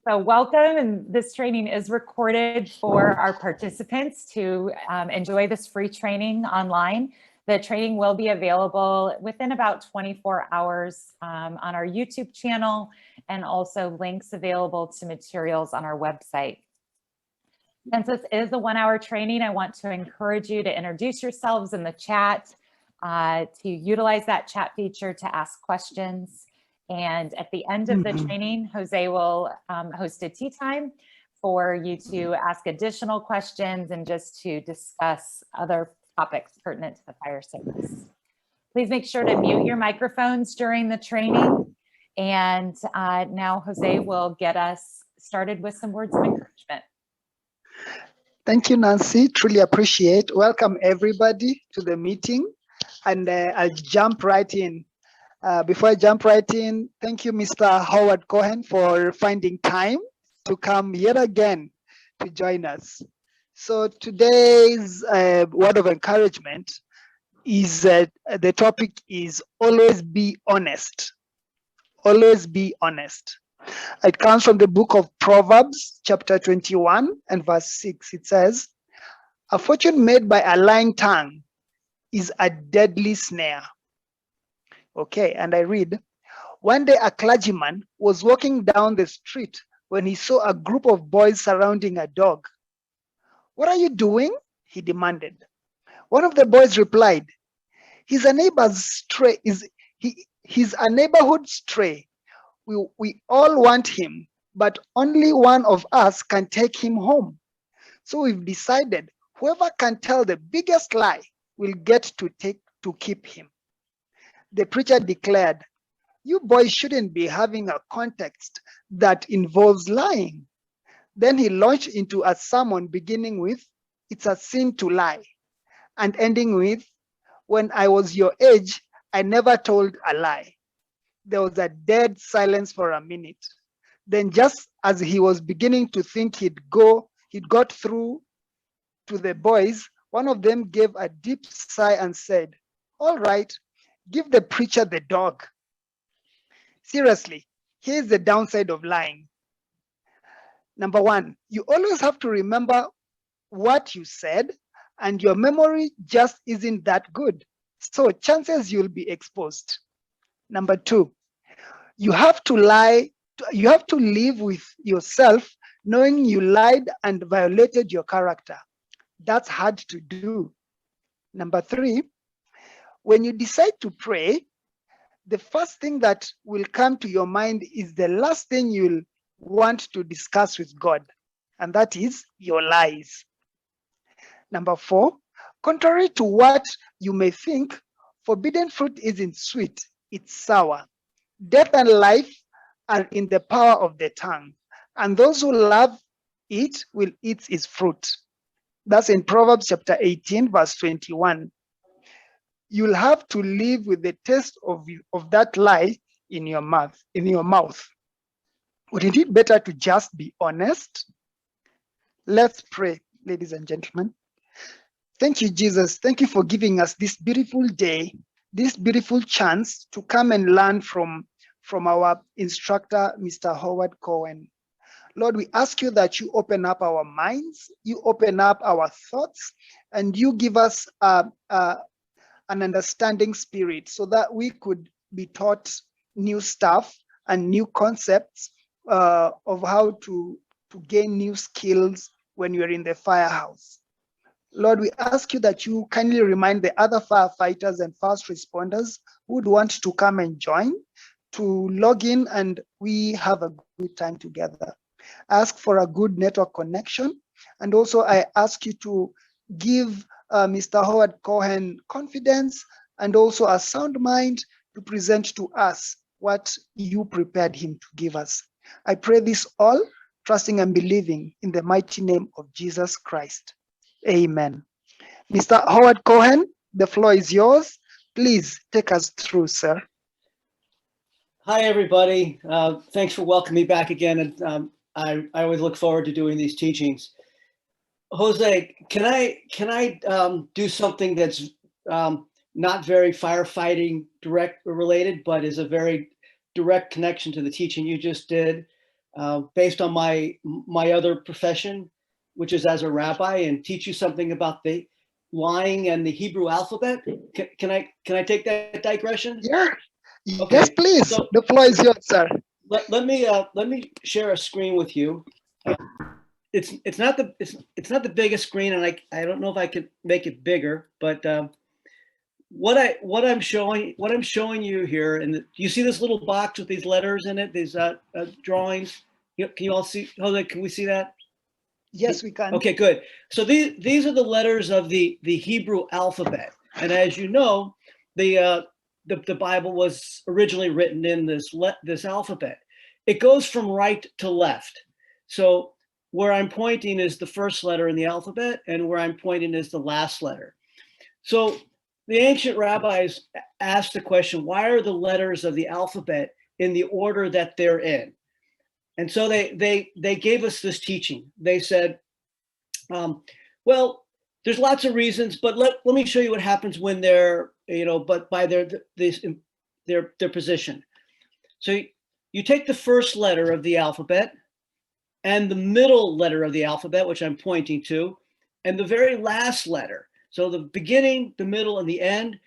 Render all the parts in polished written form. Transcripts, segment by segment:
So welcome, and this training is recorded for our participants to enjoy this free training online. The training will be available within about 24 hours on our YouTube channel, and also links available to materials on our website. Since this is a 1-hour training, I want to encourage you to introduce yourselves in the chat, to utilize that chat feature to ask questions. And at the end of the training, Jose will host a tea time for you to ask additional questions and just to discuss other topics pertinent to the fire service. Please make sure to mute your microphones during the training. And now Jose will get us started with some words of encouragement. Thank you, Nancy. Truly appreciate. Welcome everybody to the meeting. And I'll jump right in. Before I jump right in, thank you, Mr. Howard Cohen, for finding time to come yet again to join us. So today's word of encouragement is the topic is always be honest. Always be honest. It comes from the book of Proverbs, chapter 21 and verse 6. It says, "A fortune made by a lying tongue is a deadly snare." Okay, and I read, "One day a clergyman was walking down the street when he saw a group of boys surrounding a dog. 'What are you doing?' he demanded. One of the boys replied, He's a neighbor's stray. He's a neighborhood stray. We all want him, but only one of us can take him home. So we've decided whoever can tell the biggest lie will get to keep him." The preacher declared, "You boys shouldn't be having a context that involves lying." Then he launched into a sermon beginning with, "It's a sin to lie," and ending with, "When I was your age, I never told a lie." There was a dead silence for a minute. Then just as he was beginning to think he'd got through to the boys, one of them gave a deep sigh and said, "All right, give the preacher the dog." Seriously, here's the downside of lying. Number one, you always have to remember what you said, and your memory just isn't that good. So chances you'll be exposed. Number two, you have to live with yourself knowing you lied and violated your character. That's hard to do. Number three, when you decide to pray, the first thing that will come to your mind is the last thing you'll want to discuss with God, and that is your lies. Number four, contrary to what you may think, forbidden fruit isn't sweet, it's sour. Death and life are in the power of the tongue, and those who love it will eat its fruit. That's in Proverbs chapter 18, verse 21. You'll have to live with the taste of that lie in your mouth. Would it be better to just be honest? Let's pray, ladies and gentlemen. Thank you, Jesus. Thank you for giving us this beautiful day, this beautiful chance to come and learn from our instructor, Mr. Howard Cohen. Lord, we ask you that you open up our minds, you open up our thoughts, and you give us an understanding spirit so that we could be taught new stuff and new concepts of how to gain new skills when you're in the firehouse. Lord, we ask you that you kindly remind the other firefighters and first responders who would want to come and join to log in, and we have a good time together. Ask for a good network connection, and also I ask you to give Mr. Howard Cohen confidence and also a sound mind to present to us what you prepared him to give us. I pray this all, trusting and believing in the mighty name of Jesus Christ. Amen. Mr. Howard Cohen, the floor is yours. Please take us through, sir. Hi, everybody. Thanks for welcoming me back again. And I always look forward to doing these teachings. Jose, can I do something that's not very firefighting direct related, but is a very direct connection to the teaching you just did? based on my other profession, which is as a rabbi, and teach you something about the lying and the Hebrew alphabet. Can I take that digression? Yeah. Okay. Yes, please. So The floor is yours, sir. let me share a screen with you. It's not the biggest screen, and I don't know if I could make it bigger, but what I'm showing you here, and do you see this little box with these letters in it, these drawings? Can you all see? Jose, can we see that? Yes, we can. Okay, good. So these are the letters of the Hebrew alphabet, and as you know, the Bible was originally written in this alphabet. It goes from right to left. So where I'm pointing is the first letter in the alphabet, and where I'm pointing is the last letter. So the ancient rabbis asked the question, why are the letters of the alphabet in the order that they're in? And so they gave us this teaching. They said, well, there's lots of reasons, but let me show you what happens when they're, but by their position. So you take the first letter of the alphabet and the middle letter of the alphabet, which I'm pointing to, and the very last letter. So the beginning, the middle, and the end.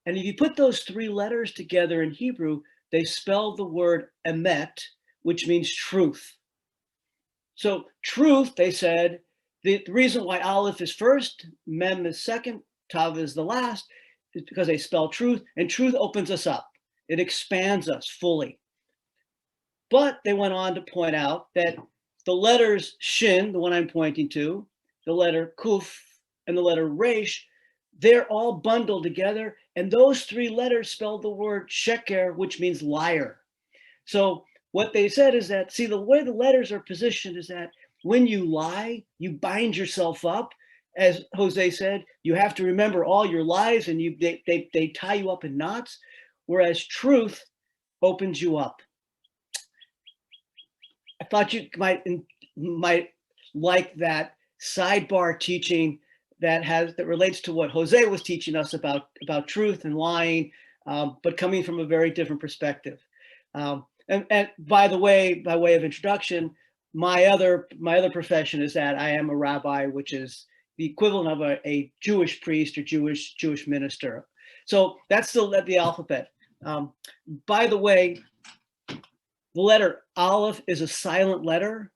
And if you put those three letters together in Hebrew, they spell the word emet, which means truth. So truth, they said, the reason why Aleph is first, Mem is second, Tav is the last, is because they spell truth, and truth opens us up. It expands us fully. But they went on to point out that the letters Shin, the one I'm pointing to, the letter Kuf, and the letter Resh, they're all bundled together, and those three letters spell the word Sheker, which means liar. So what they said is that, see, the way the letters are positioned is that when you lie, you bind yourself up. As Jose said, you have to remember all your lies, and they tie you up in knots, whereas truth opens you up. I thought you might like that sidebar teaching that relates to what Jose was teaching us about truth and lying, but coming from a very different perspective. And by the way, by way of introduction, my other profession is that I am a rabbi, which is the equivalent of a Jewish priest or Jewish minister. So that's the alphabet. By the way, the letter Aleph is a silent letter,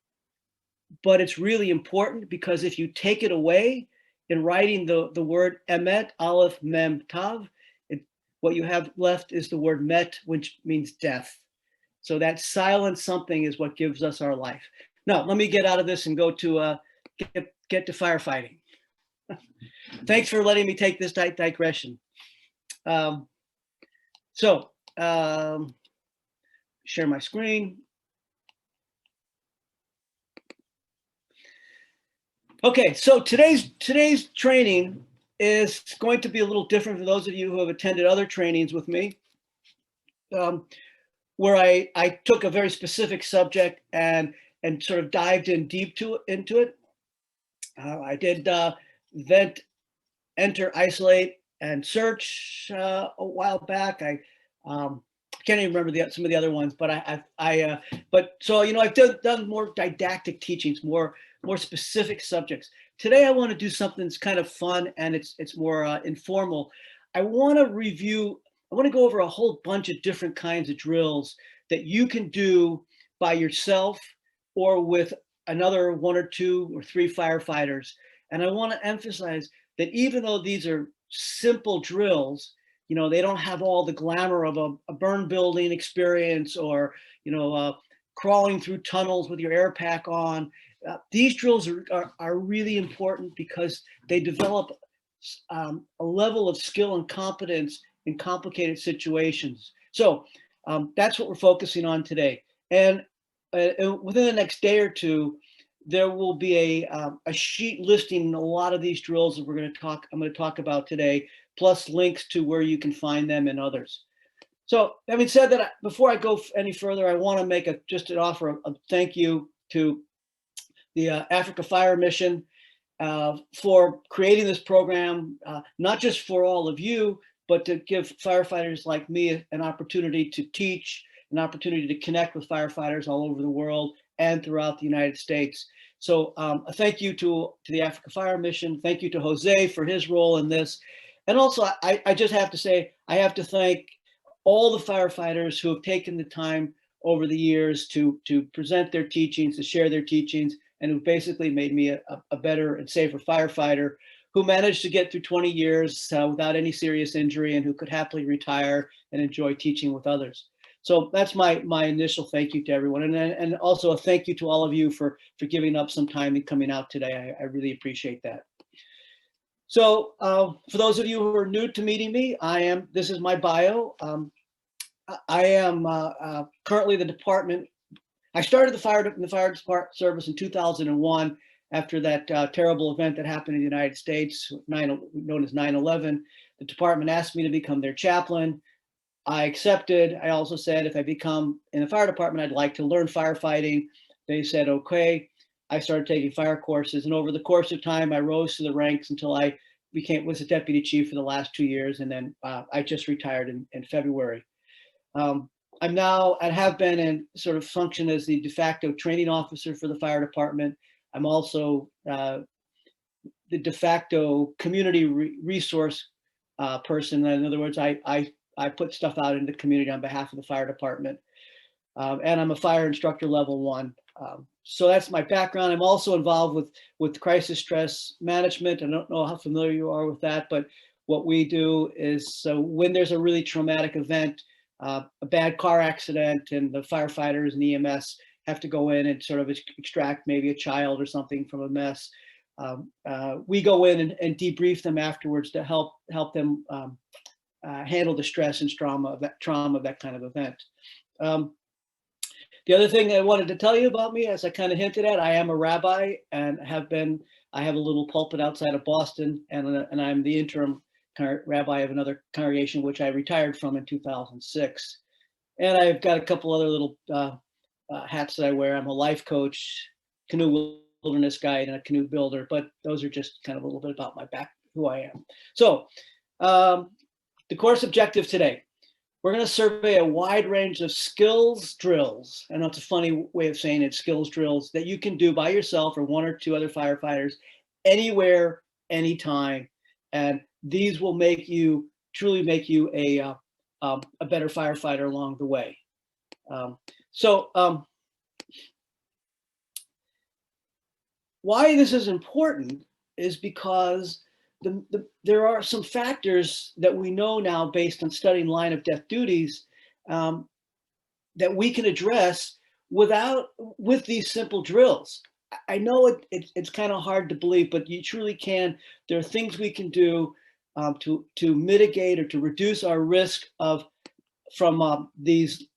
but it's really important because if you take it away in writing the word emet, Aleph, Mem, Tav, what you have left is the word met, which means death. So that silent something is what gives us our life. Now, let me get out of this and go to get to firefighting. Thanks for letting me take this digression. Share my screen. Okay, so today's training is going to be a little different for those of you who have attended other trainings with me, where I took a very specific subject and sort of dived in deep into it. I did vent, enter, isolate, and search a while back. I can't even remember some of the other ones, but so I've done more didactic teachings, more specific subjects. Today I want to do something that's kind of fun and it's more informal. I want to go over a whole bunch of different kinds of drills that you can do by yourself or with another 1 or 2 or 3 firefighters. And I want to emphasize that even though these are simple drills, they don't have all the glamour of a burn building experience or, crawling through tunnels with your air pack on. These drills are really important because they develop a level of skill and competence in complicated situations. So that's what we're focusing on today. And within the next day or two, there will be a sheet listing a lot of these drills that I'm going to talk about today, plus links to where you can find them and others. So having said that, before I go any further, I want to make an offer of thank you to the Africa Fire Mission for creating this program, not just for all of you, but to give firefighters like me an opportunity to teach, an opportunity to connect with firefighters all over the world, and throughout the United States. So a thank you to the Africa Fire Mission. Thank you to Jose for his role in this. And also, I just have to say, I have to thank all the firefighters who have taken the time over the years to present their teachings, to share their teachings, and who basically made me a better and safer firefighter, who managed to get through 20 years without any serious injury and who could happily retire and enjoy teaching with others. So that's my initial thank you to everyone. And also a thank you to all of you for giving up some time and coming out today. I really appreciate that. So for those of you who are new to meeting me, this is my bio. I am currently the department. I started the fire service in 2001 after that terrible event that happened in the United States, known as 9/11. The department asked me to become their chaplain. I accepted. I also said if I become in the fire department, I'd like to learn firefighting. They said, okay. I started taking fire courses, and over the course of time, I rose to the ranks until I was a deputy chief for the last 2 years, and then I just retired in February. I'm now, and have been, and sort of function as the de facto training officer for the fire department. I'm also the de facto community resource person. In other words, I put stuff out in the community on behalf of the fire department. And I'm a fire instructor level 1. So that's my background. I'm also involved with crisis stress management. I don't know how familiar you are with that, but what we do is, so when there's a really traumatic event, a bad car accident, and the firefighters and EMS have to go in and sort of extract maybe a child or something from a mess, we go in and debrief them afterwards to help them handle the stress and trauma of that kind of event. The other thing I wanted to tell you about me, as I kind of hinted at, I am a rabbi and I have a little pulpit outside of Boston, and I'm the interim rabbi of another congregation, which I retired from in 2006. And I've got a couple other little hats that I wear. I'm a life coach, canoe wilderness guide, and a canoe builder, but those are just kind of a little bit about my who I am. So the course objective today, we're going to survey a wide range of skills drills. I know it's a funny way of saying it, skills drills that you can do by yourself or 1 or 2 other firefighters anywhere, anytime. And these will truly make you a better firefighter along the way. Why this is important is because there are some factors that we know now based on studying line of death duties that we can address with these simple drills. I know it's kind of hard to believe, but you truly can. There are things we can do to mitigate or to reduce our risk from these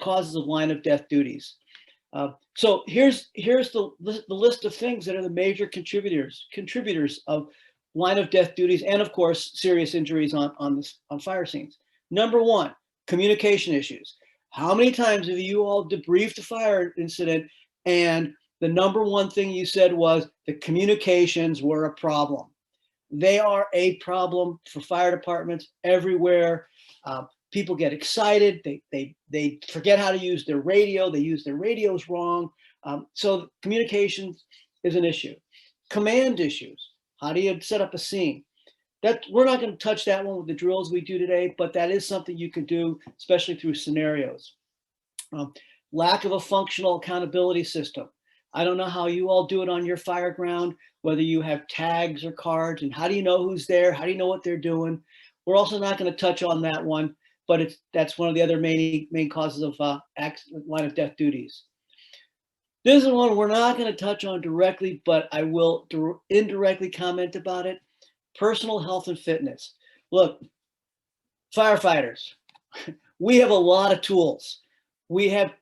causes of line of death duties. So here's the list of things that are the major contributors of line of death duties, and of course, serious injuries on fire scenes. Number 1, communication issues. How many times have you all debriefed a fire incident and the number 1 thing you said was the communications were a problem? They are a problem for fire departments everywhere. People get excited. They forget how to use their radio. They use their radios wrong. So communications is an issue. Command issues. How do you set up a scene? We're not going to touch that one with the drills we do today, but that is something you can do, especially through scenarios. Lack of a functional accountability system. I don't know how you all do it on your fire ground, whether you have tags or cards, and how do you know who's there? How do you know what they're doing? We're also not going to touch on that one, but that's one of the other main causes of line of death duties. This is one we're not going to touch on directly, but I will indirectly comment about it. Personal health and fitness. Look, firefighters, we have a lot of tools. We have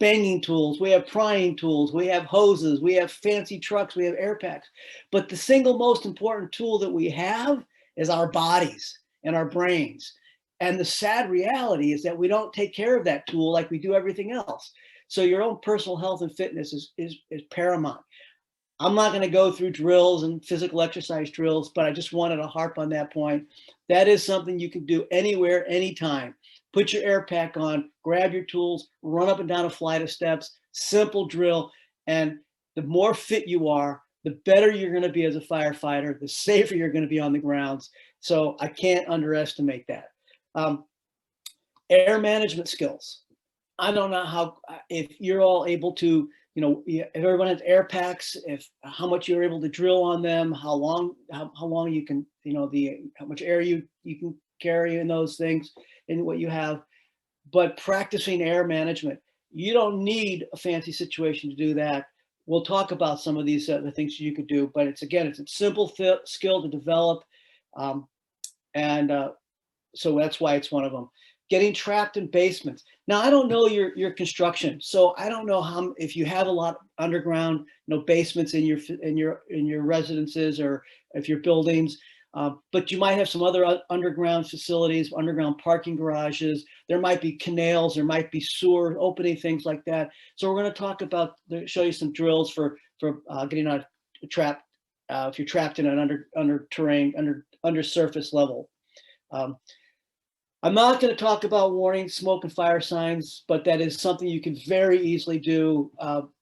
banging tools, we have prying tools, we have hoses, we have fancy trucks, we have air packs. But the single most important tool that we have is our bodies and our brains. And the sad reality is that we don't take care of that tool like we do everything else. So your own personal health and fitness is paramount. I'm not going to go through drills and physical exercise drills, but I just wanted to harp on that point. That is something you can do anywhere, anytime. put your air pack on, grab your tools, run up and down a flight of steps, simple drill. And the more fit you are, the better you're going to be as a firefighter, the safer you're going to be on the grounds. So I can't underestimate that. Air management skills. I don't know how, if you're all able to, you know, if everyone has air packs, if how much you're able to drill on them, how long you can, you know, how much air you can carry in those things and what you have. But practicing air management, you don't need a fancy situation to do that. We'll talk about some of these other things you could do, but it's a simple skill to develop. So that's why it's one of them. Getting trapped in basements. Now, I don't know your construction, so I don't know if you have a lot of underground, you know, basements in your residences or if your buildings, but you might have some other underground facilities, underground parking garages. There might be canals, there might be sewer opening, things like that. So we're going to talk about, show you some drills for getting out of trap if you're trapped in an under surface level. I'm not going to talk about warning, smoke, and fire signs, but that is something you can very easily do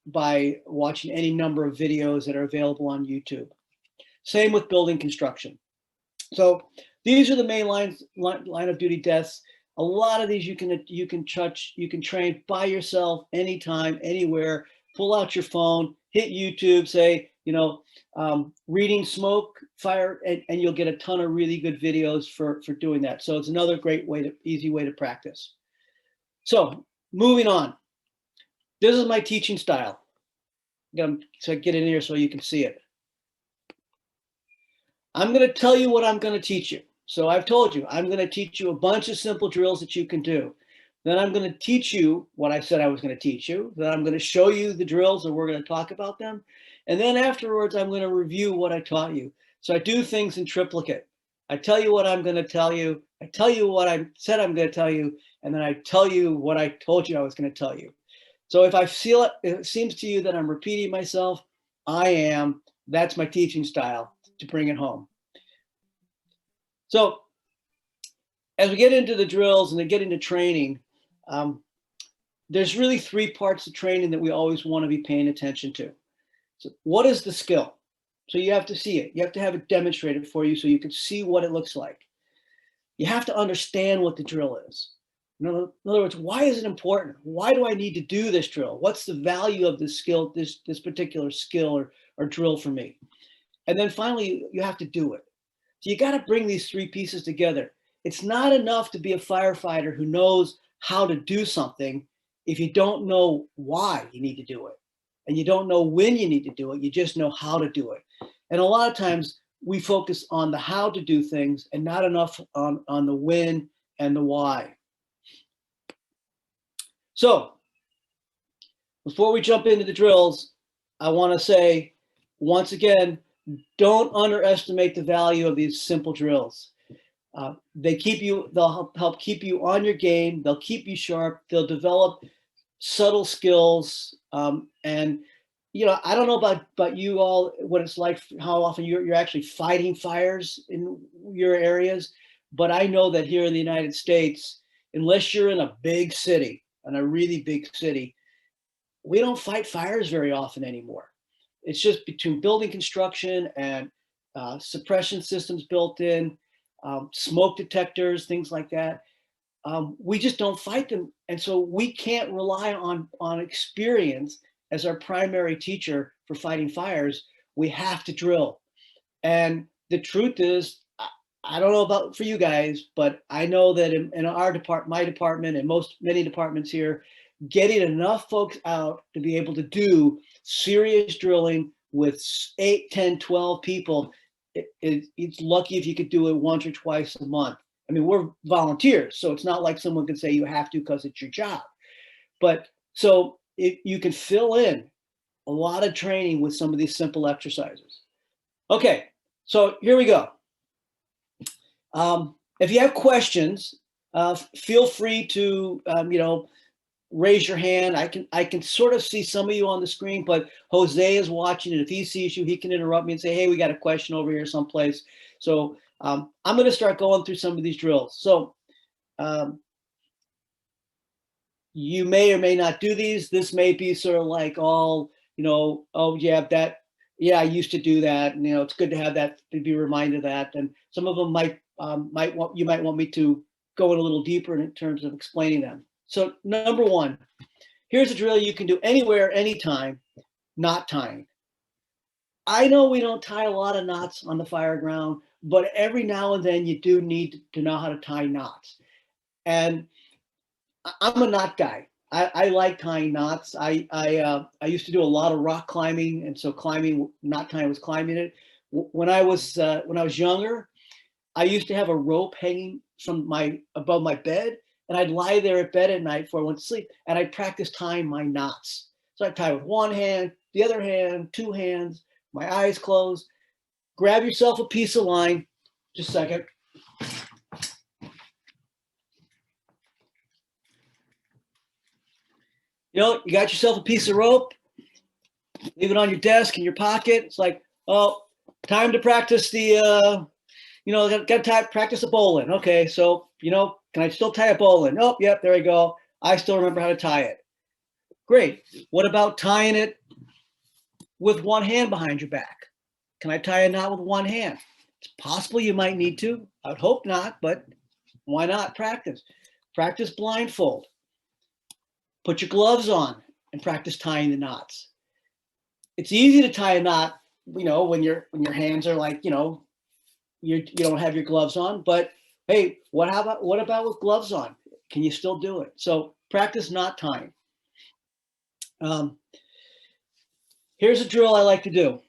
by watching any number of videos that are available on YouTube. Same with building construction. So these are the main line of duty deaths. A lot of these you can train by yourself, anytime, anywhere. Pull out your phone, hit YouTube, say, you know, reading smoke, fire, and you'll get a ton of really good videos for doing that. So it's another great way easy way to practice. So moving on. This is my teaching style. So get in here so you can see it. I'm going to tell you what I'm going to teach you. So I've told you, I'm going to teach you a bunch of simple drills that you can do. Then I'm going to teach you what I said I was going to teach you. Then I'm going to show you the drills and we're going to talk about them. And then afterwards, I'm going to review what I taught you. So I do things in triplicate. I tell you what I'm going to tell you. I tell you what I said I'm going to tell you. And then I tell you what I told you I was going to tell you. So if it seems to you that I'm repeating myself, I am. That's my teaching style to bring it home. So as we get into the drills and they get into training, there's really three parts of training that we always want to be paying attention to. So what is the skill? So you have to see it. You have to have it demonstrated for you so you can see what it looks like. You have to understand what the drill is. In other words, why is it important? Why do I need to do this drill? What's the value of this skill, this particular skill or drill for me? And then finally, you have to do it. So you got to bring these three pieces together. It's not enough to be a firefighter who knows how to do something if you don't know why you need to do it. And you don't know when you need to do it, you just know how to do it. And a lot of times we focus on the how to do things and not enough on the when and the why. So before we jump into the drills, I want to say, once again, don't underestimate the value of these simple drills. They'll help keep you on your game. They'll keep you sharp. They'll develop subtle skills. And, you know, I don't know about you all, what it's like, how often you're actually fighting fires in your areas. But I know that here in the United States, unless you're in a big city, in a really big city, we don't fight fires very often anymore. It's just between building construction and suppression systems built in, smoke detectors, things like that. We just don't fight them. And so we can't rely on experience as our primary teacher for fighting fires. We have to drill. And the truth is, I don't know about for you guys, but I know that in our department, my department, and many departments here, getting enough folks out to be able to do serious drilling with 8, 10, 12 people, it's lucky if you could do it once or twice a month. I mean, we're volunteers, so it's not like someone could say you have to because it's your job. But so you can fill in a lot of training with some of these simple exercises. Okay, so here we go. If you have questions, feel free to, raise your hand. I can sort of see some of you on the screen, but Jose is watching, and if he sees you, he can interrupt me and say, hey, we got a question over here someplace. So I'm going to start going through some of these drills. So You may or may not do these. This may be sort of like all, oh yeah, I used to do that. And, it's good to have that, to be reminded of that. And some of them you might want me to go in a little deeper in terms of explaining them. So number one, here's a drill you can do anywhere, anytime, knot tying. I know we don't tie a lot of knots on the fire ground, but every now and then you do need to know how to tie knots. And I'm a knot guy. I like tying knots. I used to do a lot of rock climbing, and so knot tying was climbing it. When I was younger, I used to have a rope hanging from above my bed, and I'd lie there at bed at night before I went to sleep, and I'd practice tying my knots. So I'd tie with one hand, the other hand, two hands, my eyes closed. Grab yourself a piece of line. Just a second. You got yourself a piece of rope, leave it on your desk in your pocket. It's like, oh, time to practice got to practice a bowline. Okay, so, can I still tie a bowline? Oh, yep, there we go. I still remember how to tie it. Great. What about tying it with one hand behind your back? Can I tie a knot with one hand? It's possible you might need to. I would hope not, but why not practice? Practice blindfold. Put your gloves on and practice tying the knots. It's easy to tie a knot, when your hands are like, you don't have your gloves on. But hey, what about with gloves on? Can you still do it? So practice knot tying. Here's a drill I like to do,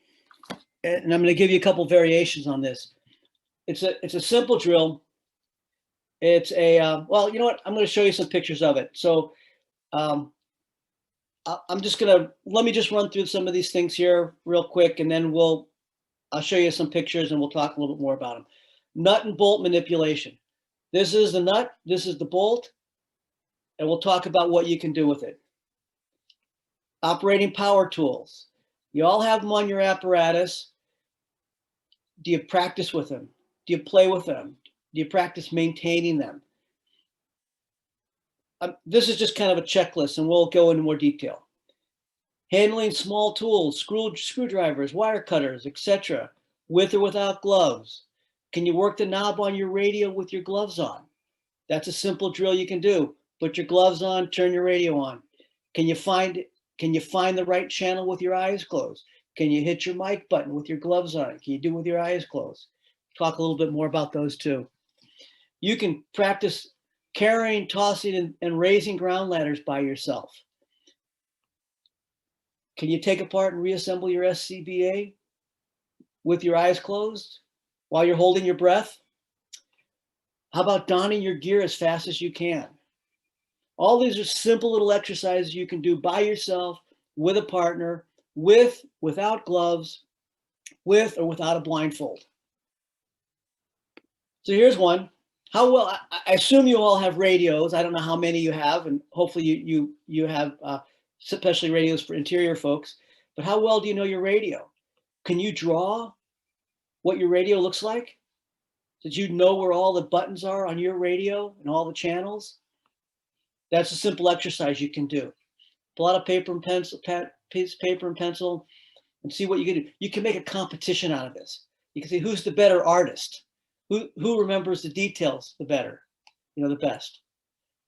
and I'm going to give you a couple variations on this. It's a simple drill. It's well, you know what? I'm going to show you some pictures of it. So let me just run through some of these things here real quick, and then I'll show you some pictures and we'll talk a little bit more about them. Nut and bolt manipulation. This is the nut, this is the bolt, and we'll talk about what you can do with it. Operating power tools. You all have them on your apparatus. Do you practice with them? Do you play with them? Do you practice maintaining them? This is just kind of a checklist, and we'll go into more detail. Handling small tools, screwdrivers, wire cutters, etc., with or without gloves. Can you work the knob on your radio with your gloves on? That's a simple drill you can do. Put your gloves on, turn your radio on. Can you find the right channel with your eyes closed? Can you hit your mic button with your gloves on? Can you do it with your eyes closed? Talk a little bit more about those too. You can practice carrying, tossing, and raising ground ladders by yourself. Can you take apart and reassemble your SCBA with your eyes closed while you're holding your breath? How about donning your gear as fast as you can? All these are simple little exercises you can do by yourself, with a partner, without gloves, with or without a blindfold. So here's one. How well, I assume you all have radios. I don't know how many you have, and hopefully you have especially radios for interior folks, but how well do you know your radio? Can you draw what your radio looks like? Did you know where all the buttons are on your radio and all the channels? That's a simple exercise you can do. Pull out a piece of paper and pencil and see what you can do. You can make a competition out of this. You can see who's the better artist, who remembers the details the better, the best.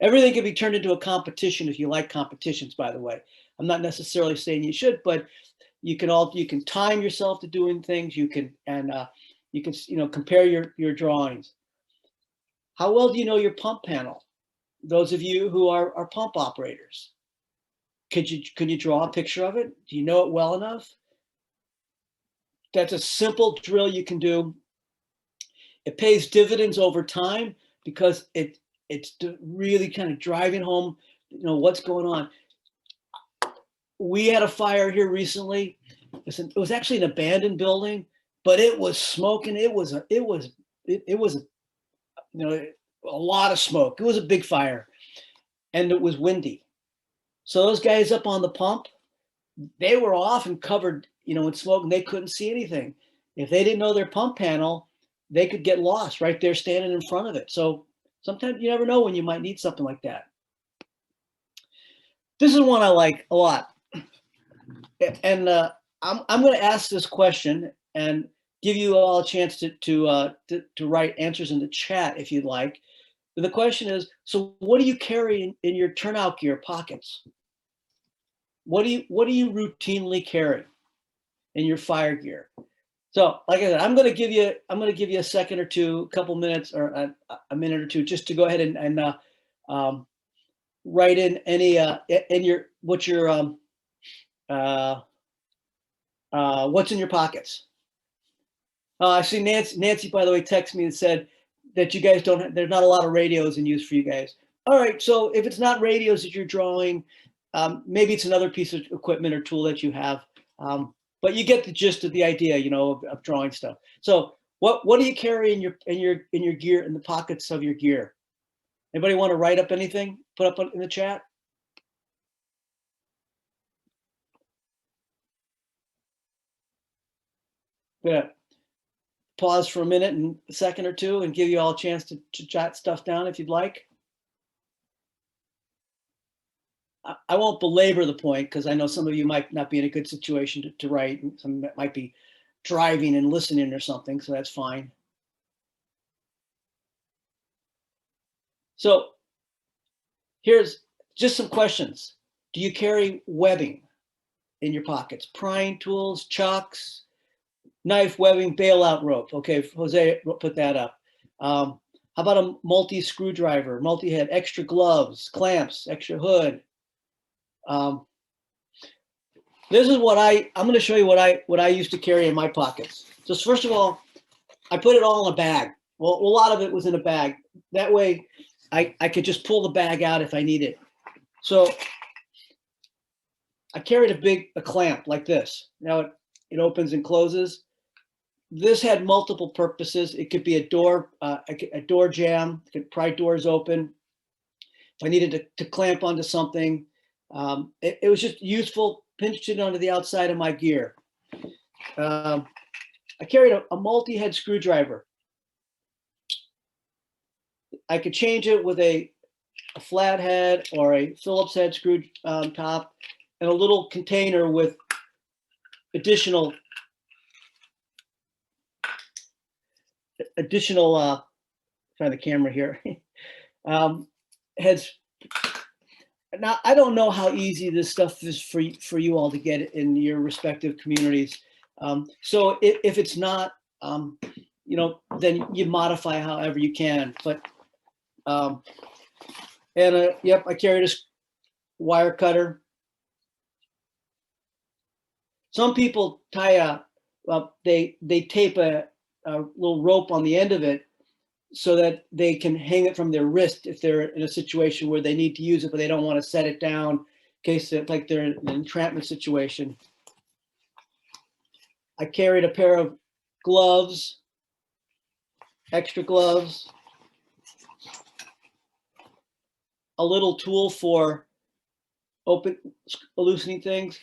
Everything can be turned into a competition if you like competitions, by the way. I'm not necessarily saying you should, but you can time yourself to doing things. You can compare your drawings. How well do you know your pump panel? Those of you who are pump operators, can you draw a picture of it? Do you know it well enough? That's a simple drill you can do. It pays dividends over time because it's really kind of driving home, what's going on. We had a fire here recently. It was actually an abandoned building, but it was smoking. It was a lot of smoke. It was a big fire, and it was windy. So those guys up on the pump, they were off and covered, in smoke, and they couldn't see anything. If they didn't know their pump panel, they could get lost right there standing in front of it. So sometimes you never know when you might need something like that. This is one I like a lot. And I'm going to ask this question and give you all a chance to write answers in the chat if you'd like. But the question is, so what do you carry in your turnout gear pockets? What do you routinely carry in your fire gear? So, like I said, I'm going to give you a second or two, a couple minutes, or a minute or two, just to go ahead and write in any what's in your pockets. I see Nancy, by the way, texted me and said that you guys there's not a lot of radios in use for you guys. All right, so if it's not radios that you're drawing, maybe it's another piece of equipment or tool that you have. But you get the gist of the idea, of drawing stuff. So what do you carry in your gear, in the pockets of your gear? Anybody want to write up anything? Put up in the chat. Yeah. Pause for a minute and a second or two and give you all a chance to jot stuff down if you'd like. I won't belabor the point because I know some of you might not be in a good situation to write. Some might be driving and listening or something, so that's fine. So here's just some questions. Do you carry webbing in your pockets? Prying tools, chocks, knife, webbing, bailout rope. Okay, Jose put that up. How about a multi-screwdriver, multi-head, extra gloves, clamps, extra hood? This is what I'm going to show you what I used to carry in my pockets. So first of all, I put it all in a bag. Well, a lot of it was in a bag. That way I could just pull the bag out if I need it. So I carried a clamp like this. Now it opens and closes. This had multiple purposes. It could be a door jam. It could pry doors open. If I needed to clamp onto something, it was just useful. Pinched it onto the outside of my gear. I carried a multi-head screwdriver. I could change it with a flat head or a Phillips head screw top, and a little container with additional trying the camera here. Heads. Now, I don't know how easy this stuff is for you all to get in your respective communities. So if it's not, then you modify however you can. But yep, I carried a wire cutter. Some people tie they tape a little rope on the end of it so that they can hang it from their wrist if they're in a situation where they need to use it, but they don't want to set it down in case like they're in an entrapment situation. I carried a pair of gloves, extra gloves, a little tool for loosening things,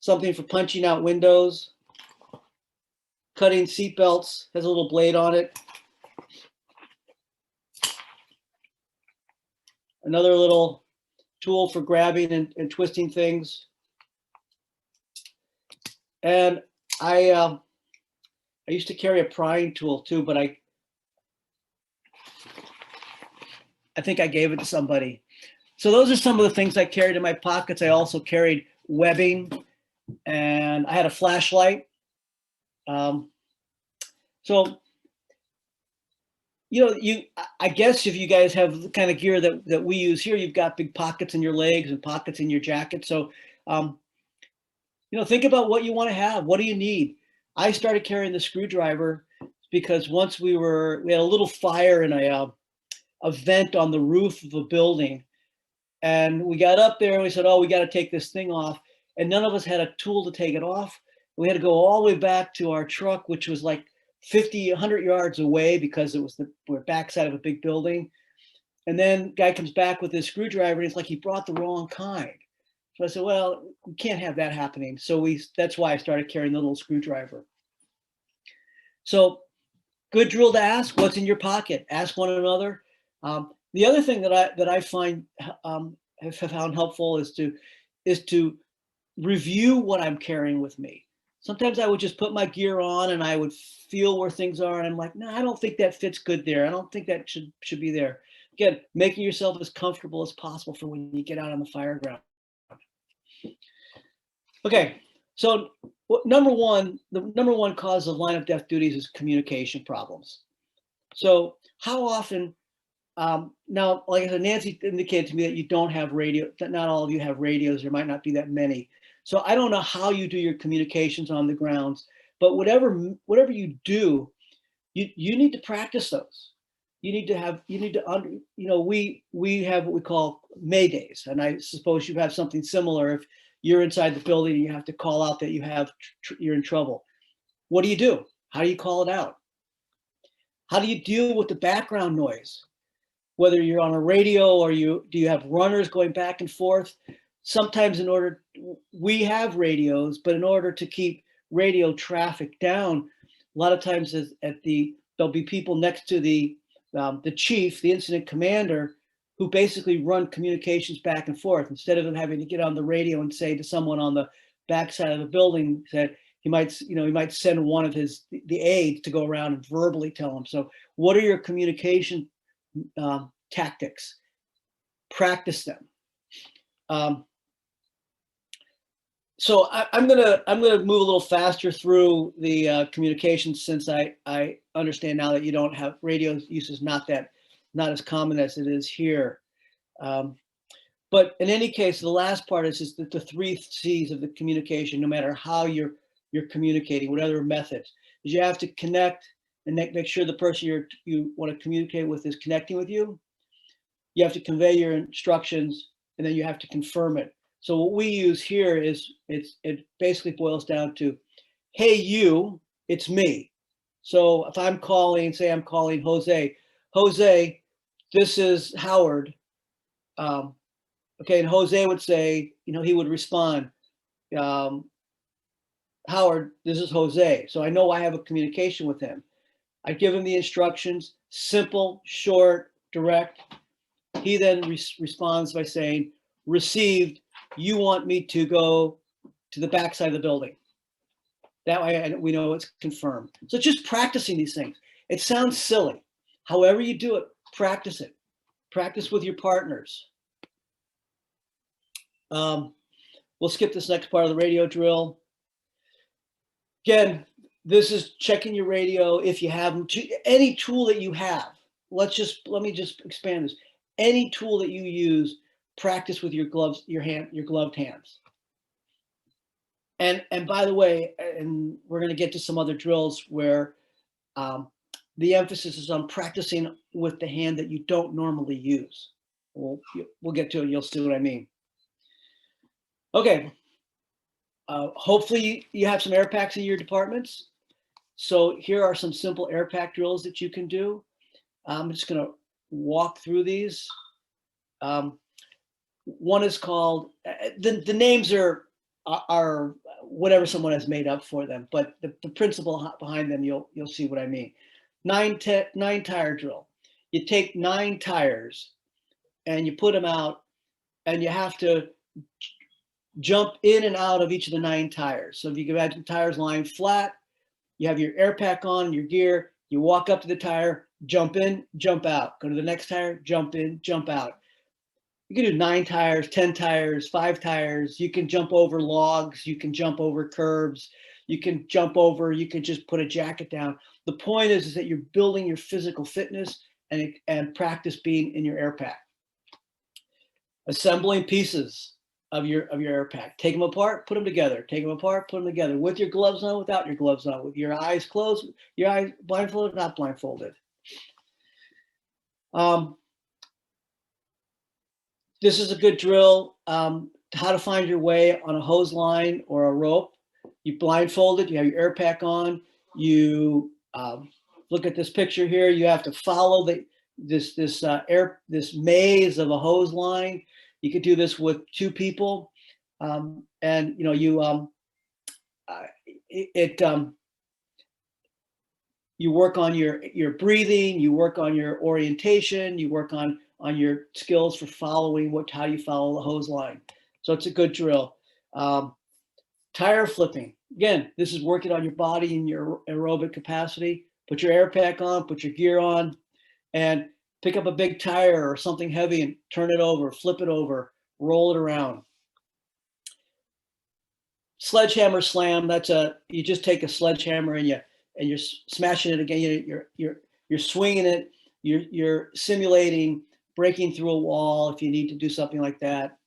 something for punching out windows, cutting seat belts, has a little blade on it. Another little tool for grabbing and twisting things. And I used to carry a prying tool too, but I think I gave it to somebody. So those are some of the things I carried in my pockets. I also carried webbing, and I had a flashlight. So, I guess if you guys have the kind of gear that we use here, you've got big pockets in your legs and pockets in your jacket. So, think about what you want to have. What do you need? I started carrying the screwdriver because once we had a little fire in a vent on the roof of a building, and we got up there and we said, oh, we got to take this thing off. And none of us had a tool to take it off. We had to go all the way back to our truck, which was like 50, 100 yards away because it was we're backside of a big building. And then guy comes back with his screwdriver and it's like he brought the wrong kind. So I said, well, we can't have that happening. So that's why I started carrying the little screwdriver. So good drill to ask, what's in your pocket? Ask one another. The other thing that I find have found helpful is to review what I'm carrying with me. Sometimes I would just put my gear on and I would feel where things are, and I'm like, no, I don't think that fits good there. I don't think that should be there. Again, making yourself as comfortable as possible for when you get out on the fire ground. Okay, so the number one cause of line of death duties is communication problems. So how often, now, like I said, Nancy indicated to me that you don't have radio, that not all of you have radios, there might not be that many. So I don't know how you do your communications on the grounds, but whatever you do, you need to practice those. We have what we call Maydays, and I suppose you have something similar. If you're inside the building and you have to call out that you're in trouble. What do you do? How do you call it out? How do you deal with the background noise? Whether you're on a radio or do you have runners going back and forth? Sometimes we have radios, but in order to keep radio traffic down, a lot of times there'll be people next to the chief, the incident commander, who basically run communications back and forth. Instead of them having to get on the radio and say to someone on the backside of the building that he might send one of the aides to go around and verbally tell them. So what are your communication tactics? Practice them. So I'm gonna move a little faster through the communications, since I understand now that you don't have radio use is not as common as it is here. But in any case, the last part is the 3 C's of the communication. No matter how you're communicating, whatever methods, is you have to connect and make sure the person you want to communicate with is connecting with you. You have to convey your instructions, and then you have to confirm it. So what we use here is it basically boils down to, hey, you, it's me. So if I'm calling Jose, this is Howard. Okay, and Jose would say, he would respond, Howard, this is Jose. So I know I have a communication with him. I give him the instructions, simple, short, direct. He then responds by saying, received, you want me to go to the backside of the building. That way we know it's confirmed. So just practicing these things. It sounds silly. However you do it, practice it. Practice with your partners. We'll skip this next part of the radio drill. Again, this is checking your radio if you have any tool that you have. Let me just expand this. Any tool that you use, practice with your gloves, your gloved hands. And by the way, and we're going to get to some other drills where the emphasis is on practicing with the hand that you don't normally use. We'll get to it. You'll see what I mean. Okay. Hopefully you have some air packs in your departments. So here are some simple air pack drills that you can do. I'm just going to walk through these. One is called, the names are whatever someone has made up for them, but the principle behind them, you'll see what I mean. 9 tire drill. You take 9 tires and you put them out, and you have to jump in and out of each of the 9 tires. So if you can imagine tires lying flat, you have your air pack on, your gear, you walk up to the tire, jump in, jump out. Go to the next tire, jump in, jump out. You can do 9 tires, 10 tires, 5 tires. You can jump over logs. You can jump over curbs. You can just put a jacket down. The point is that you're building your physical fitness and practice being in your air pack. Assembling pieces of your air pack. Take them apart, put them together. Take them apart, put them together. With your gloves on, without your gloves on. With your eyes closed, your eyes blindfolded, not blindfolded. This is a good drill, how to find your way on a hose line or a rope. You blindfolded, you have your air pack on, you look at this picture here, you have to follow this maze of a hose line. You could do this with 2 people, and you work on your breathing, you work on your orientation, you work on on your skills for following how you follow the hose line. So it's a good drill. Tire flipping. Again, this is working on your body and your aerobic capacity. Put your air pack on, put your gear on, and pick up a big tire or something heavy and turn it over, flip it over, roll it around. Sledgehammer slam. You just take a sledgehammer and you're smashing it again. You're swinging it. You're simulating breaking through a wall if you need to do something like that.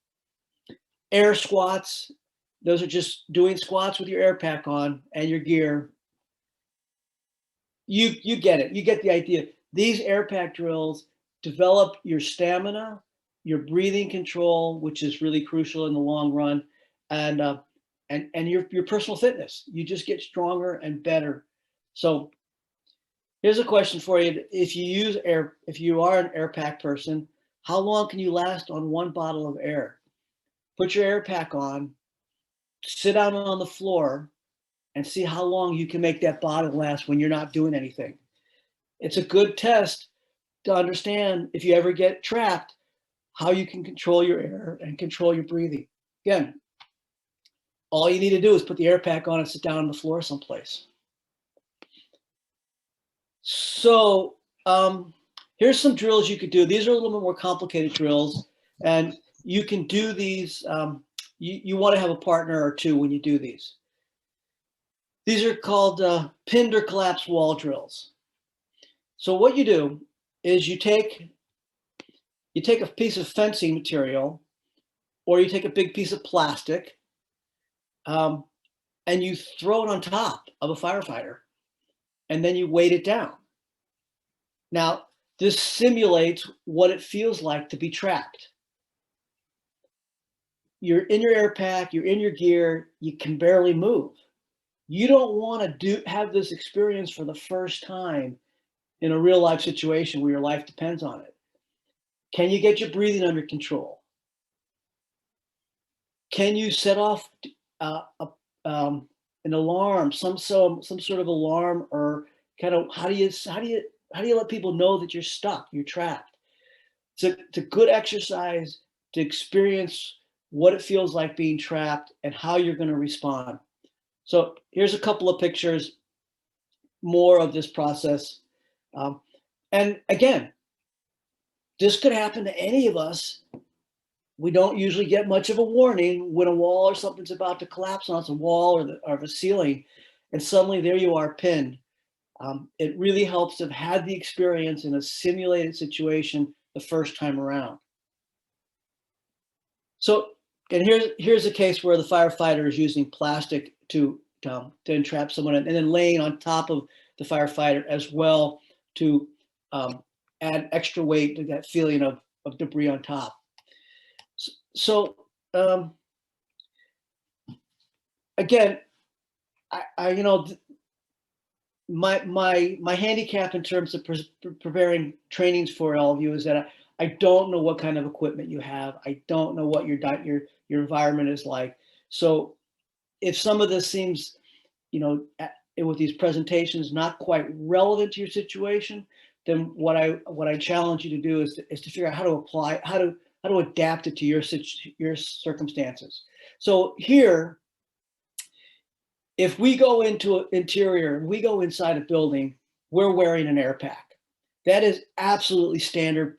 Air squats. Those are just doing squats with your air pack on and your gear. You get it. You get the idea. These air pack drills develop your stamina, your breathing control, which is really crucial in the long run, and your personal fitness. You just get stronger and better. So here's a question for you. If you are an air pack person, how long can you last on one bottle of air? Put your air pack on, sit down on the floor, and see how long you can make that bottle last when you're not doing anything. It's a good test to understand if you ever get trapped, how you can control your air and control your breathing. Again, all you need to do is put the air pack on and sit down on the floor someplace. So here's some drills you could do. These are a little bit more complicated drills, and you can do these. You want to have a partner or two when you do these. These are called pinned or collapsed wall drills. So what you do is you take a piece of fencing material, or you take a big piece of plastic, and you throw it on top of a firefighter, and then you weight it down. Now, this simulates what it feels like to be trapped. You're in your air pack, you're in your gear, you can barely move. You don't want to have this experience for the first time in a real life situation where your life depends on it. Can you get your breathing under control? Can you set off an alarm, some sort of alarm, or kind of how do you let people know that you're stuck, you're trapped? It's a good exercise to experience what it feels like being trapped and how you're going to respond. So here's a couple of pictures, more of this process. And again, this could happen to any of us. We don't usually get much of a warning when a wall or something's about to collapse on us, a wall or the ceiling, and suddenly there you are pinned. It really helps to have had the experience in a simulated situation the first time around. So, and here's a case where the firefighter is using plastic to entrap someone, and then laying on top of the firefighter as well to add extra weight to that feeling of debris on top. So again, my handicap in terms of preparing trainings for all of you is that I don't know what kind of equipment you have. I don't know what your environment is like. So if some of this seems, with these presentations, not quite relevant to your situation, then what I challenge you to do is to figure out how to apply, how to adapt it to your circumstances. So here, if we go into an interior and we go inside a building, we're wearing an air pack. That is absolutely standard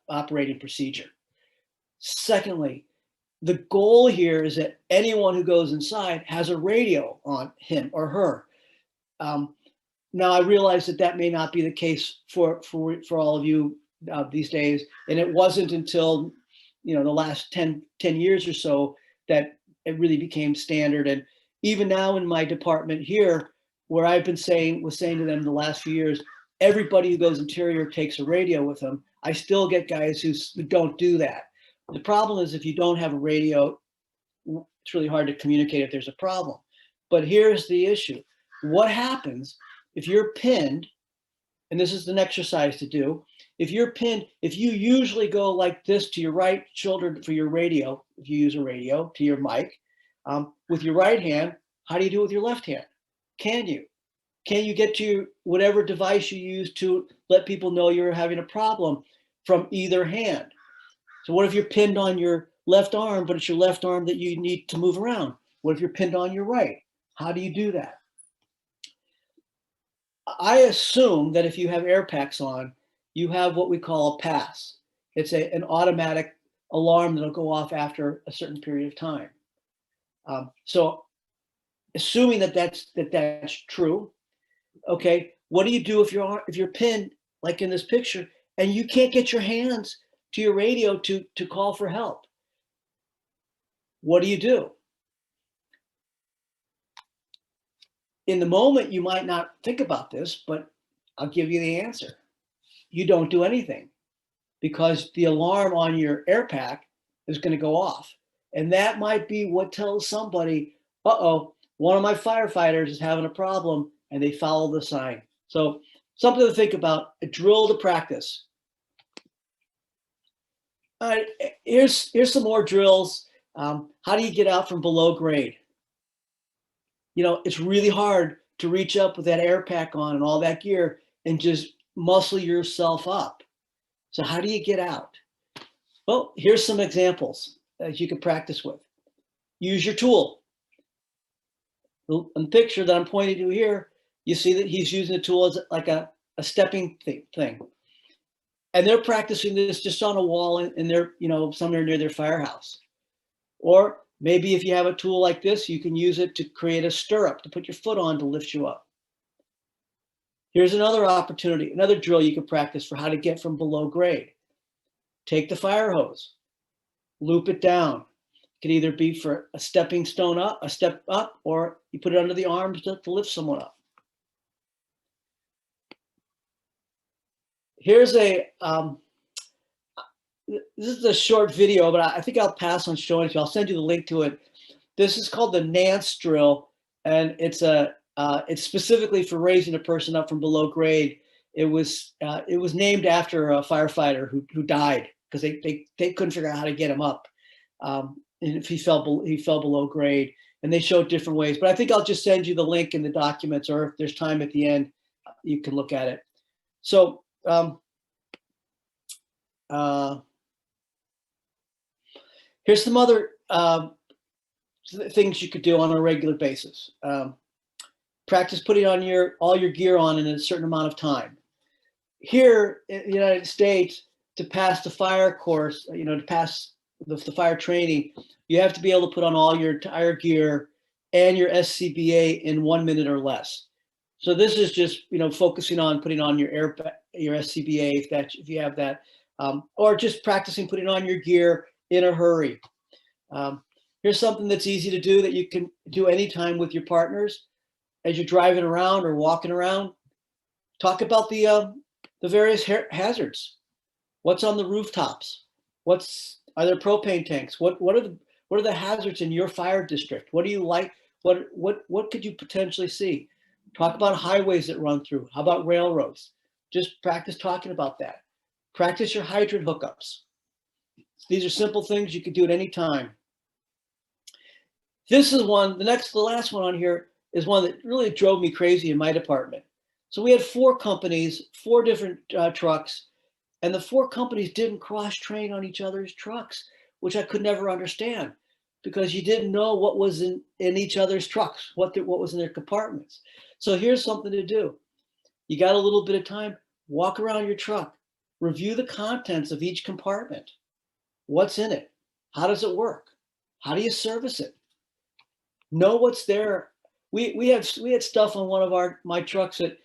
operating procedure. Secondly, the goal here is that anyone who goes inside has a radio on him or her. Now I realize that may not be the case for all of you these days, and it wasn't until the last 10 years or so that it really became standard. And even now in my department here, where I've been saying to them the last few years, everybody who goes interior takes a radio with them. I still get guys who don't do that. The problem is if you don't have a radio, it's really hard to communicate if there's a problem. But here's the issue. What happens if you're pinned, and this is an exercise to do, if you're pinned, if you usually go like this to your right shoulder for your radio, if you use a radio, to your mic, with your right hand, how do you do it with your left hand? Can you get to whatever device you use to let people know you're having a problem? from either hand. So what if you're pinned on your left arm, but it's your left arm that you need to move around? What if you're pinned on your right? How do you do that? I assume that if you have air packs on, you have what we call a pass. It's an automatic alarm that'll go off after a certain period of time. So assuming that that's true, okay, what do you do if you're pinned like in this picture and you can't get your hands to your radio to call for help? What do you do? In the moment, you might not think about this, but I'll give you the answer. You don't do anything because the alarm on your air pack is going to go off. And that might be what tells somebody, uh-oh, one of my firefighters is having a problem, and they follow the sign. So something to think about, a drill to practice. All right, here's some more drills. How do you get out from below grade? You know, it's really hard to reach up with that air pack on and all that gear and just muscle yourself up. So how do you get out? Well, here's some examples that you can practice with. Use your tool. In the picture that I'm pointing to here, you see that he's using the tool as like a stepping thing. And they're practicing this just on a wall in their, you know, somewhere near their firehouse. Or maybe if you have a tool like this, you can use it to create a stirrup to put your foot on to lift you up. Here's another opportunity, another drill you can practice for how to get from below grade. Take the fire hose, loop it down. It can either be for a stepping stone up, a step up, or you put it under the arms to lift someone up. Here's this is a short video, but I think I'll pass on showing it to you. I'll send you the link to it. This is called the Nance drill, and it's specifically for raising a person up from below grade. It was named after a firefighter who died because they couldn't figure out how to get him up, and if he fell below grade. And they showed different ways. But I think I'll just send you the link in the documents, or if there's time at the end, you can look at it. So. Here's some other things you could do on a regular basis. Practice putting on all your gear on in a certain amount of time. Here in the United States, to pass the fire course, you know, to pass the fire training, you have to be able to put on all your entire gear and your SCBA in 1 minute or less. So this is just, you know, focusing on putting on your SCBA if you have that, or just practicing putting on your gear in a hurry. Here's something that's easy to do that you can do anytime with your partners as you're driving around or walking around. Talk about the various hazards. What's on the rooftops? Are there propane tanks? What are the hazards in your fire district? What do you like? What could you potentially see? Talk about highways that run through. How about railroads? Just practice talking about that. Practice your hydrant hookups. These are simple things you could do at any time. This is one, the last one on here is one that really drove me crazy in my department. So we had 4 companies, 4 different trucks, and the 4 companies didn't cross-train on each other's trucks, which I could never understand because you didn't know what was in each other's trucks, what was in their compartments. So here's something to do. You got a little bit of time, walk around your truck, review the contents of each compartment. What's in it? How does it work? How do you service it? Know what's there. We had stuff on one of my trucks that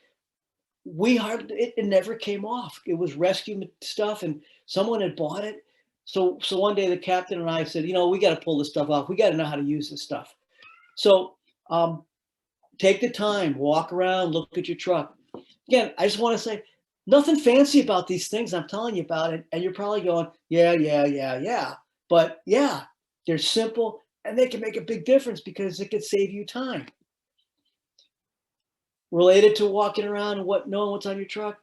it never came off. It was rescue stuff, and someone had bought it. So one day the captain and I said, you know, we got to pull this stuff off. We got to know how to use this stuff. So take the time, walk around, look at your truck. Again, I just want to say, nothing fancy about these things I'm telling you about it. And you're probably going, yeah. But yeah, they're simple and they can make a big difference because it could save you time. Related to walking around and knowing what's on your truck,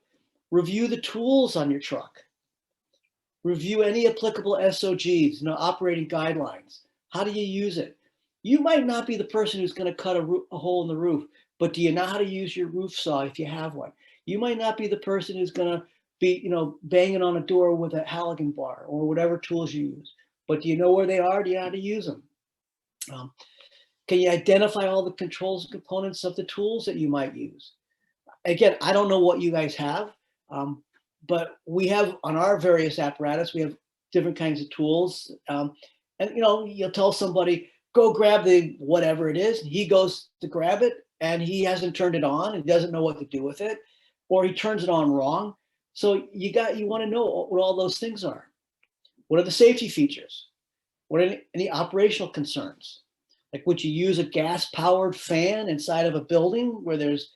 review the tools on your truck. Review any applicable SOGs, operating guidelines. How do you use it? You might not be the person who's going to cut a hole in the roof, but do you know how to use your roof saw if you have one? You might not be the person who's going to be, banging on a door with a Halligan bar or whatever tools you use. But do you know where they are? Do you know how to use them? Can you identify all the controls and components of the tools that you might use? Again, I don't know what you guys have, but we have on our various apparatus, we have different kinds of tools. And you'll tell somebody, go grab the whatever it is. He goes to grab it and he hasn't turned it on and doesn't know what to do with it, or he turns it on wrong. So you want to know what all those things are. What are the safety features? What are any operational concerns? Like, would you use a gas-powered fan inside of a building where there's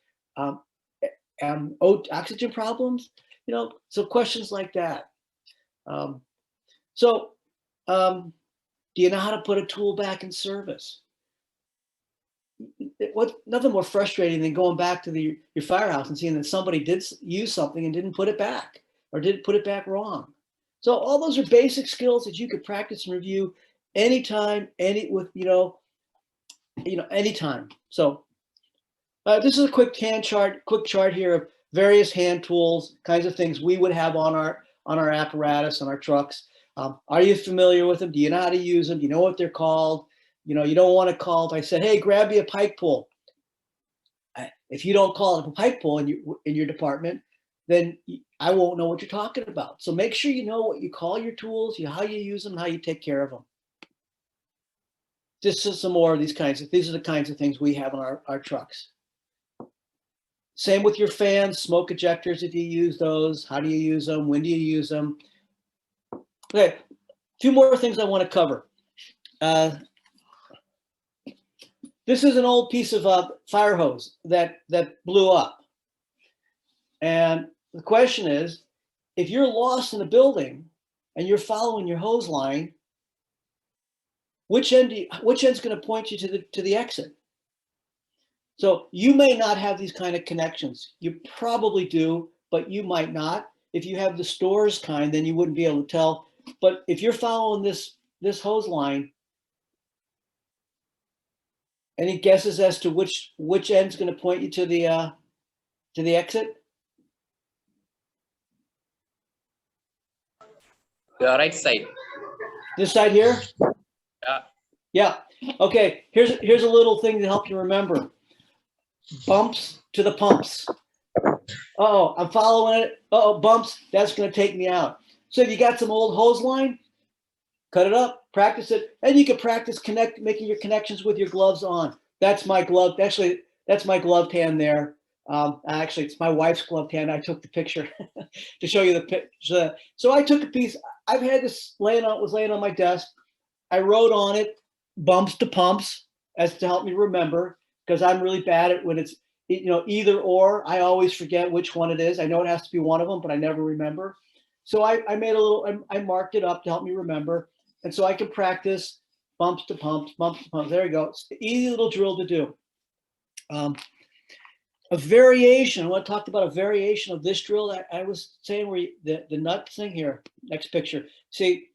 oxygen problems? So questions like that. Do you know how to put a tool back in service? What's nothing more frustrating than going back to your firehouse and seeing that somebody did use something and didn't put it back, or did put it back wrong. So all those are basic skills that you could practice and review anytime, anytime. So this is a quick chart here of various hand tools, kinds of things we would have on our apparatus, on our trucks. Are you familiar with them? Do you know how to use them? Do you know what they're called? You don't want to call. If I said, hey, grab me a pike pull. If you don't call it a pike pull in your department, then I won't know what you're talking about. So make sure you know what you call your tools, how you use them, how you take care of them. Just some more of these are the kinds of things we have on our trucks. Same with your fans, smoke ejectors, if you use those. How do you use them? When do you use them? Okay, a few more things I want to cover. This is an old piece of fire hose that blew up. And the question is, if you're lost in a building and you're following your hose line, which end's going to point you to the exit? So you may not have these kind of connections. You probably do, but you might not. If you have the stores kind, then you wouldn't be able to tell. But if you're following this hose line, any guesses as to which end's going to point you to the exit? The right side. This side here? Yeah. Yeah. Okay. Here's a little thing to help you remember. Bumps to the pumps. Uh-oh, I'm following it. Uh-oh, bumps. That's going to take me out. So if you got some old hose line, cut it up, practice it, and you can practice making your connections with your gloves on. That's my glove. Actually, that's my gloved hand there. Actually, it's my wife's gloved hand. I took the picture to show you the picture. So I took a piece. I've had this laying on my desk. I wrote on it bumps to pumps as to help me remember, because I'm really bad at when it's either or. I always forget which one it is. I know it has to be one of them, but I never remember. So I made I marked it up to help me remember. And so I can practice bumps to pumps, bumps to pumps. There you go. It's an easy little drill to do. A variation, I want to talk about a variation of this drill that I was saying, where the nut thing here, next picture. See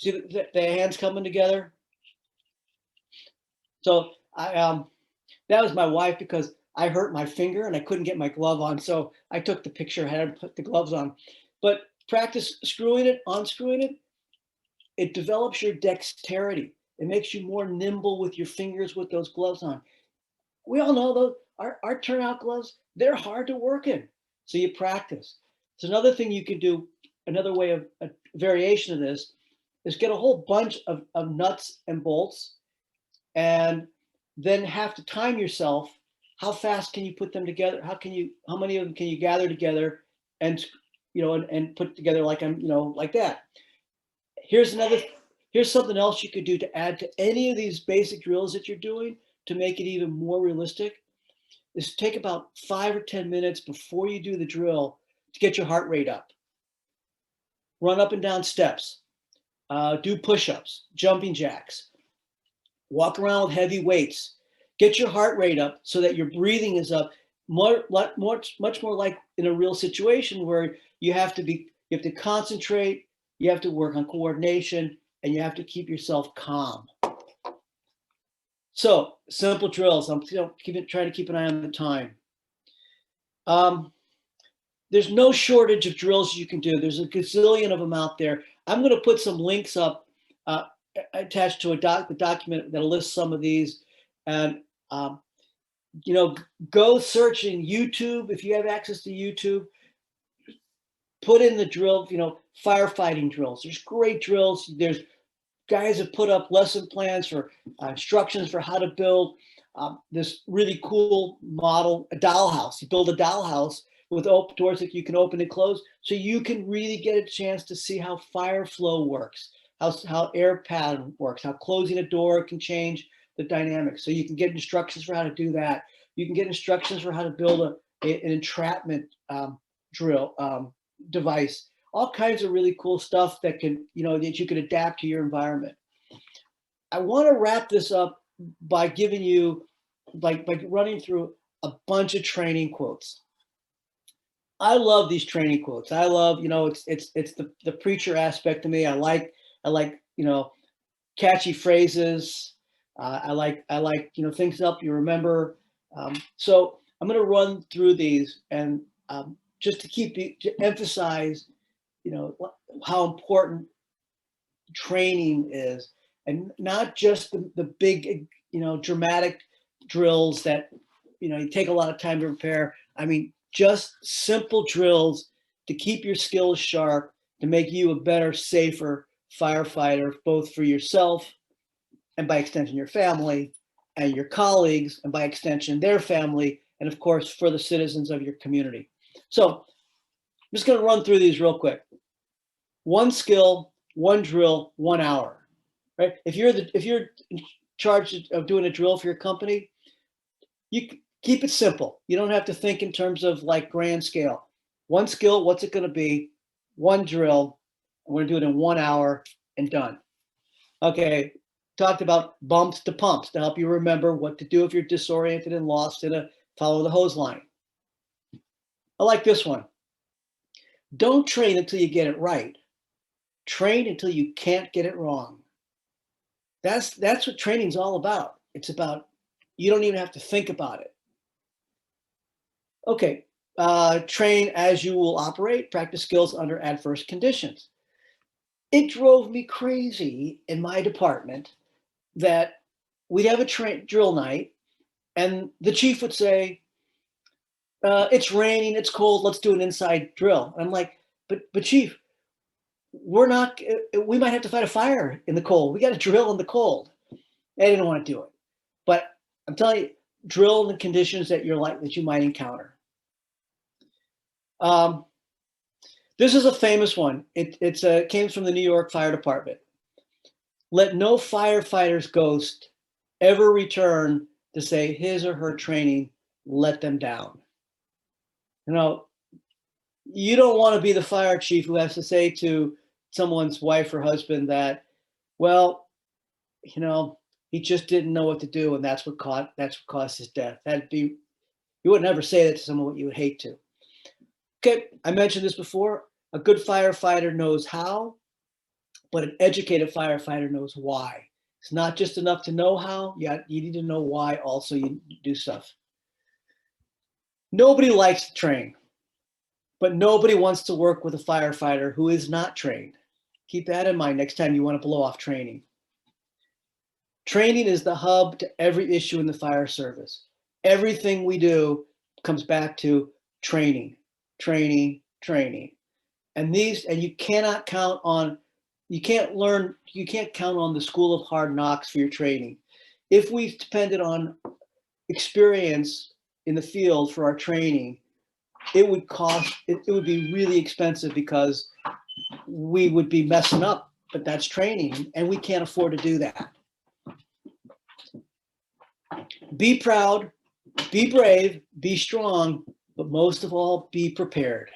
the hands coming together? So that was my wife, because I hurt my finger and I couldn't get my glove on. So I took the picture, I had to put the gloves on. But practice screwing it, unscrewing it. It develops your dexterity. It makes you more nimble with your fingers with those gloves on. We all know those, our turnout gloves, they're hard to work in. So you practice. So another thing you can do, another way of a variation of this, is get a whole bunch of nuts and bolts, and then have to time yourself. How fast can you put them together? How many of them can you gather together and put together like like that? Here's something else you could do to add to any of these basic drills that you're doing to make it even more realistic, is take about 5 or 10 minutes before you do the drill to get your heart rate up. Run up and down steps, do push-ups, jumping jacks, walk around with heavy weights, get your heart rate up so that your breathing is up, much more like in a real situation where you have to concentrate, you have to work on coordination, and you have to keep yourself calm. So simple drills. I'm trying to keep an eye on the time. there's no shortage of drills you can do. There's a gazillion of them out there. I'm going to put some links up attached to the document that'll list some of these. And, you know, go search in YouTube. If you have access to YouTube, put in the drill, you know, firefighting drills. There's great drills. There's guys have put up lesson plans for instructions for how to build this really cool model, a dollhouse. You build a dollhouse with doors that you can open and close, so you can really get a chance to see how fire flow works, how air pattern works, how closing a door can change the dynamics. So you can get instructions for how to do that. You can get instructions for how to build an entrapment drill device. All kinds of really cool stuff that can, you know, that you can adapt to your environment. I want to wrap this up by giving you, by running through a bunch of training quotes. I love these training quotes. I love, you know, it's the preacher aspect to me. I like, you know, catchy phrases. I like, you know, things up you remember. So I'm going to run through these and just to emphasize, you know, how important training is, and not just the big, you know, dramatic drills that, you know, you take a lot of time to prepare. I mean, just simple drills to keep your skills sharp, to make you a better, safer firefighter, both for yourself and by extension your family, and your colleagues, and by extension their family, and of course for the citizens of your community. So I'm just going to run through these real quick. One skill, one drill, 1 hour. Right? If you're in charge of doing a drill for your company, you keep it simple. You don't have to think in terms of like grand scale. One skill, what's it going to be? One drill, we're going to do it in 1 hour and done. Okay, talked about bumps to pumps to help you remember what to do if you're disoriented and lost in a follow the hose line. I like this one. Don't train until you get it right. Train until you can't get it wrong. That's what training's all about. It's about, you don't even have to think about it. Okay, train as you will operate, practice skills under adverse conditions. It drove me crazy in my department that we'd have a drill night and the chief would say, it's raining, it's cold, let's do an inside drill. And I'm like, but chief, we might have to fight a fire in the cold. We got to drill in the cold. I didn't want to do it. But I'm telling you, drill in the conditions that you might encounter. This is a famous one. It came from the New York Fire Department. Let no firefighter's ghost ever return to say his or her training let them down. You know, you don't want to be the fire chief who has to say to someone's wife or husband that, well, you know, he just didn't know what to do, and that's what caused his death. You would never say that to someone you would hate to. Okay, I mentioned this before. A good firefighter knows how, but an educated firefighter knows why. It's not just enough to know how, you need to know why also you do stuff. Nobody likes to train, but nobody wants to work with a firefighter who is not trained. Keep that in mind next time you want to blow off training. Training is the hub to every issue in the fire service. Everything we do comes back to training, training, training. And you cannot count on, you can't count on the school of hard knocks for your training. If we depended on experience in the field for our training, it would be really expensive because we would be messing up, but that's training and we can't afford to do that. Be proud, be brave, be strong, but most of all, be prepared.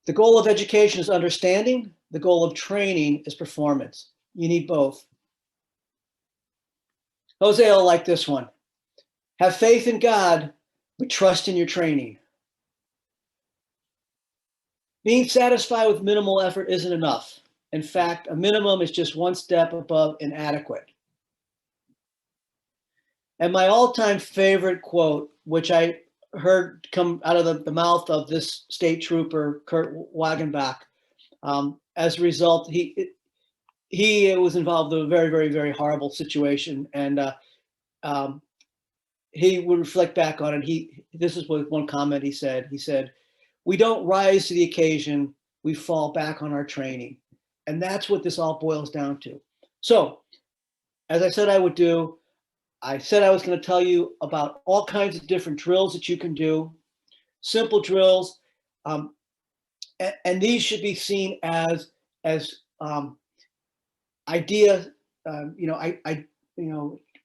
The goal of education is understanding. The goal of training is performance. You need both. Jose will like this one. Have faith in God, but trust in your training. Being satisfied with minimal effort isn't enough. In fact, a minimum is just one step above inadequate. And my all-time favorite quote, which I heard come out of the mouth of this state trooper, Kurt Wagenbach. As a result, he was involved in a very, very, very horrible situation, and he would reflect back on it. This is what one comment he said. He said, "We don't rise to the occasion, we fall back on our training." And that's what this all boils down to. So, as I said I would do, I said I was going to tell you about all kinds of different drills that you can do, simple drills, and these should be seen as idea,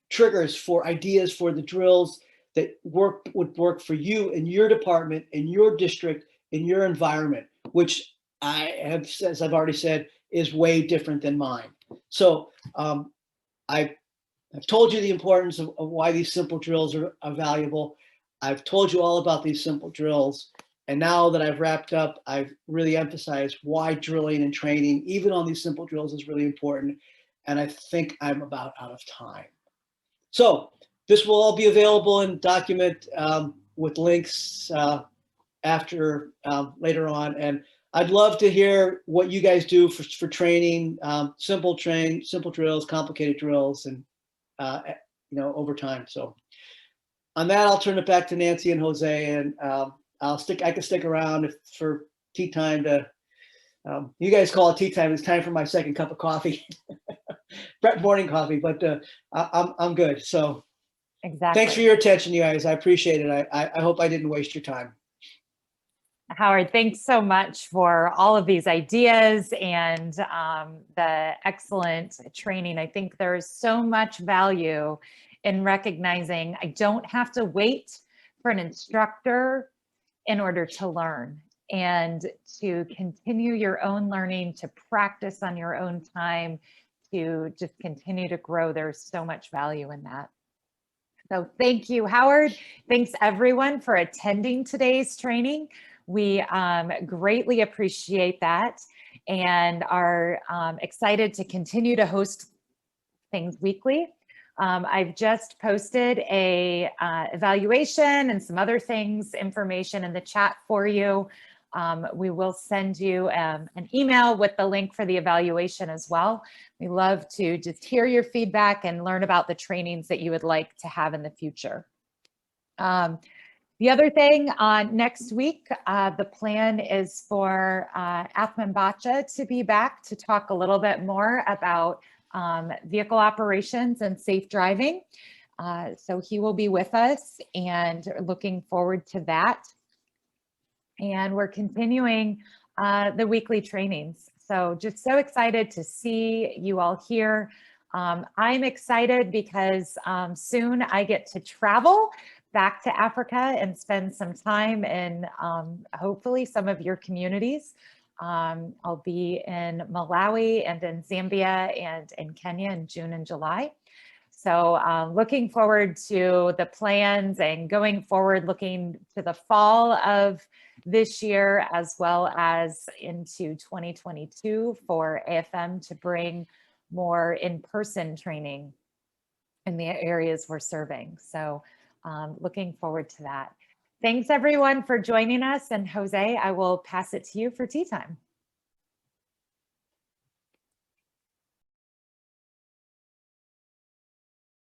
triggers for ideas for the drills that would work for you in your department, in your district, in your environment, which I have, as I've already said, is way different than mine. So I've told you the importance of why these simple drills are valuable. I've told you all about these simple drills. And now that I've wrapped up, I've really emphasized why drilling and training, even on these simple drills, is really important. And I think I'm about out of time. So this will all be available in document with links after later on. And I'd love to hear what you guys do for training, simple drills, complicated drills, and over time. So on that, I'll turn it back to Nancy and Jose, and I can stick around for tea time to, you guys call it tea time. It's time for my second cup of coffee, morning coffee, but I'm good. So Exactly. thanks for your attention, you guys. I appreciate it. I hope I didn't waste your time. Howard, thanks so much for all of these ideas and the excellent training. I think there's so much value in recognizing I don't have to wait for an instructor in order to learn, and to continue your own learning, to practice on your own time, to just continue to grow. There's so much value in that. So thank you, Howard. Thanks everyone for attending today's training. We greatly appreciate that and are excited to continue to host things weekly. I've just posted a evaluation and some other things, information in the chat for you. We will send you an email with the link for the evaluation as well. We love to just hear your feedback and learn about the trainings that you would like to have in the future. The other thing, next week, the plan is for Athman Bacha to be back to talk a little bit more about vehicle operations and safe driving. So he will be with us, and looking forward to that. And we're continuing the weekly trainings. So just so excited to see you all here. I'm excited because soon I get to travel back to Africa and spend some time in hopefully some of your communities. I'll be in Malawi and in Zambia and in Kenya in June and July. So looking forward to the plans and going forward, looking to the fall of this year as well as into 2022 for AFM to bring more in-person training in the areas we're serving. So looking forward to that. Thanks everyone for joining us, and Jose, I will pass it to you for tea time.